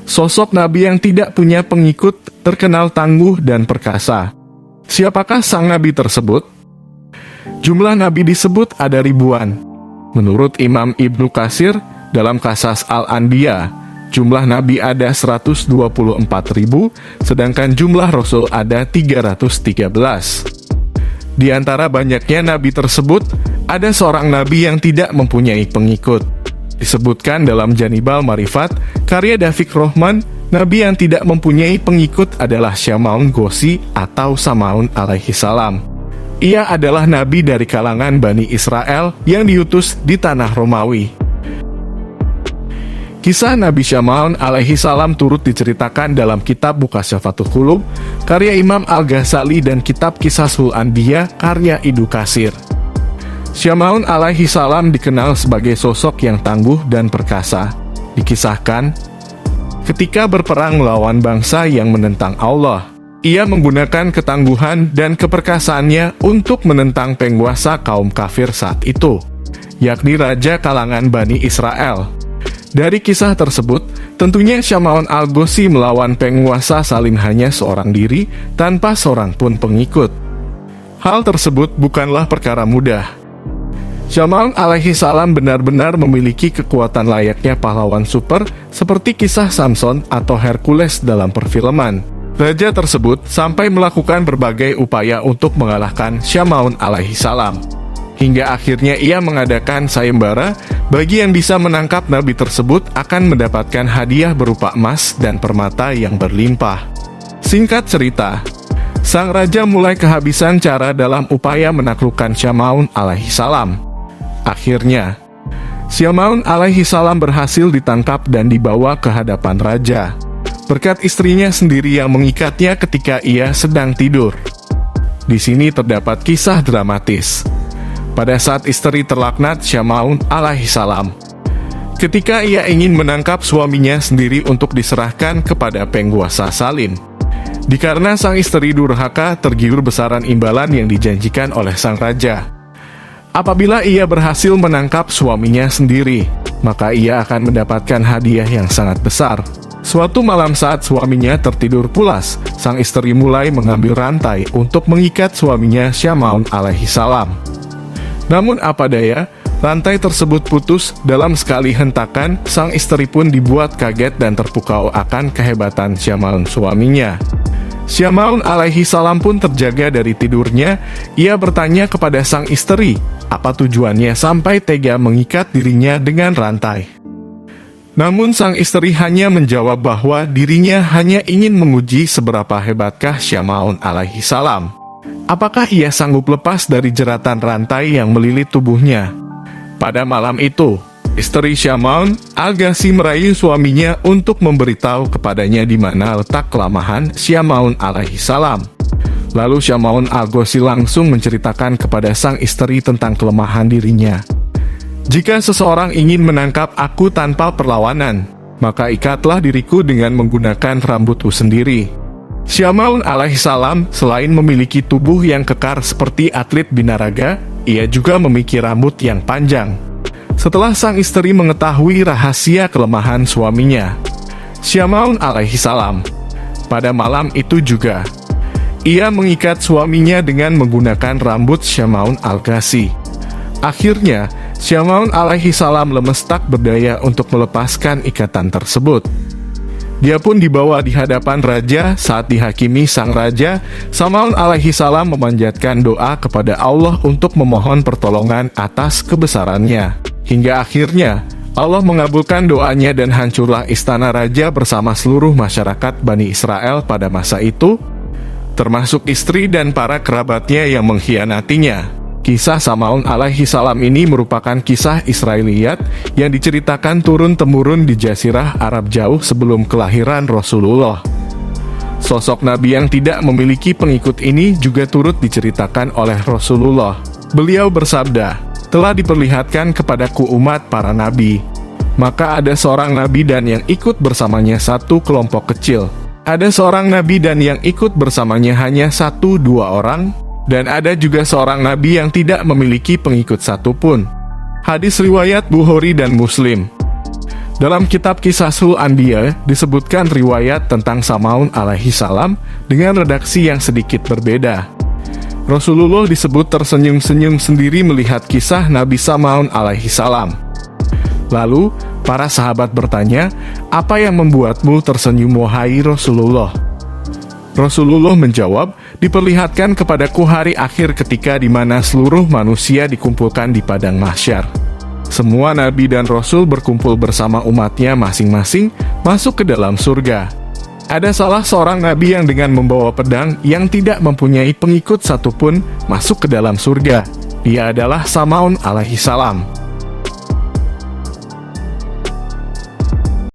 Sosok nabi yang tidak punya pengikut, terkenal tangguh dan perkasa. Siapakah sang nabi tersebut? Jumlah nabi disebut ada ribuan. Menurut Imam Ibnu Katsir, dalam Qasas Al-Anbiya, jumlah nabi ada 124.000, sedangkan jumlah rasul ada 313. Di antara banyaknya nabi tersebut, ada seorang nabi yang tidak mempunyai pengikut. Disebutkan dalam Janibal Marifat, karya Dafiq Rohman, nabi yang tidak mempunyai pengikut adalah Syamaun Ghosi atau Samaun alaihi salam. Ia adalah nabi dari kalangan Bani Israel yang diutus di tanah Romawi. Kisah Nabi Syamaun alaihi salam turut diceritakan dalam kitab Muqasyafatul Qulub, karya Imam Al-Ghazali, dan kitab Qisasul Anbiya, karya Ibnu Katsir. Syamaun alaihi salam dikenal sebagai sosok yang tangguh dan perkasa. Dikisahkan, ketika berperang melawan bangsa yang menentang Allah, ia menggunakan ketangguhan dan keperkasaannya untuk menentang penguasa kaum kafir saat itu, yakni raja kalangan Bani Israel. Dari kisah tersebut, tentunya Syamaun al-Ghosi melawan penguasa Salim hanya seorang diri, tanpa seorang pun pengikut. Hal tersebut bukanlah perkara mudah. Syamaun alaihi salam benar-benar memiliki kekuatan layaknya pahlawan super, seperti kisah Samson atau Hercules dalam perfilman. Raja tersebut sampai melakukan berbagai upaya untuk mengalahkan Syamaun alaihi salam. Hingga akhirnya ia mengadakan sayembara, bagi yang bisa menangkap nabi tersebut akan mendapatkan hadiah berupa emas dan permata yang berlimpah. Singkat cerita, sang raja mulai kehabisan cara dalam upaya menaklukkan Syamaun alaihi salam. Akhirnya, Syamaun alaihi salam berhasil ditangkap dan dibawa ke hadapan raja, berkat istrinya sendiri yang mengikatnya ketika ia sedang tidur. Di sini terdapat kisah dramatis. Pada saat istri terlaknat Syamaun alaihi salam, ketika ia ingin menangkap suaminya sendiri untuk diserahkan kepada penguasa Salim. Dikarenakan sang istri durhaka, tergiur besaran imbalan yang dijanjikan oleh sang raja. Apabila ia berhasil menangkap suaminya sendiri, maka ia akan mendapatkan hadiah yang sangat besar. Suatu malam saat suaminya tertidur pulas, sang istri mulai mengambil rantai untuk mengikat suaminya Syamaun alaihi salam. Namun apa daya, rantai tersebut putus. Dalam sekali hentakan, sang istri pun dibuat kaget dan terpukau akan kehebatan Syamaun suaminya. Syamaun alaihi salam pun terjaga dari tidurnya. Ia bertanya kepada sang istri, apa tujuannya sampai tega mengikat dirinya dengan rantai. Namun sang istri hanya menjawab bahwa dirinya hanya ingin menguji seberapa hebatkah Syamaun alaihi salam. Apakah ia sanggup lepas dari jeratan rantai yang melilit tubuhnya? Pada malam itu, istri Syamaun al-Ghosi merayu suaminya untuk memberitahu kepadanya di mana letak kelemahan Syamaun alaihi salam. Lalu Syamaun al-Ghosi langsung menceritakan kepada sang istri tentang kelemahan dirinya. Jika seseorang ingin menangkap aku tanpa perlawanan, maka ikatlah diriku dengan menggunakan rambutku sendiri. Syamaun alaihi salam selain memiliki tubuh yang kekar seperti atlet binaraga, ia juga memiliki rambut yang panjang. Setelah sang istri mengetahui rahasia kelemahan suaminya, Syamaun alaihi salam, pada malam itu juga, ia mengikat suaminya dengan menggunakan rambut Syamaun al-Ghosi. Akhirnya, Syamaun alaihi salam lemes tak berdaya untuk melepaskan ikatan tersebut. Dia pun dibawa di hadapan raja. Saat dihakimi sang raja, Syamaun alaihi salam memanjatkan doa kepada Allah untuk memohon pertolongan atas kebesarannya. Hingga akhirnya, Allah mengabulkan doanya dan hancurlah istana raja bersama seluruh masyarakat Bani Israel pada masa itu, termasuk istri dan para kerabatnya yang mengkhianatinya. Kisah Syamaun alaihi salam ini merupakan kisah Israiliyat yang diceritakan turun-temurun di Jazirah Arab jauh sebelum kelahiran Rasulullah. Sosok Nabi yang tidak memiliki pengikut ini juga turut diceritakan oleh Rasulullah. Beliau bersabda, telah diperlihatkan kepadaku umat para nabi. Maka ada seorang nabi dan yang ikut bersamanya satu kelompok kecil. Ada seorang nabi dan yang ikut bersamanya hanya 1-2 orang. Dan ada juga seorang nabi yang tidak memiliki pengikut satupun. Hadis riwayat Bukhari dan Muslim. Dalam kitab Qisasul Anbiya disebutkan riwayat tentang Samaun alaihi salam dengan redaksi yang sedikit berbeda. Rasulullah disebut tersenyum-senyum sendiri melihat kisah Nabi Samaun alaihi salam. Lalu, para sahabat bertanya, "Apa yang membuatmu tersenyum wahai Rasulullah?" Rasulullah menjawab, "Diperlihatkan kepadaku hari akhir ketika di mana seluruh manusia dikumpulkan di padang mahsyar. Semua nabi dan rasul berkumpul bersama umatnya masing-masing masuk ke dalam surga. Ada salah seorang nabi yang dengan membawa pedang yang tidak mempunyai pengikut satupun masuk ke dalam surga. Dia adalah Samaun alaihi salam.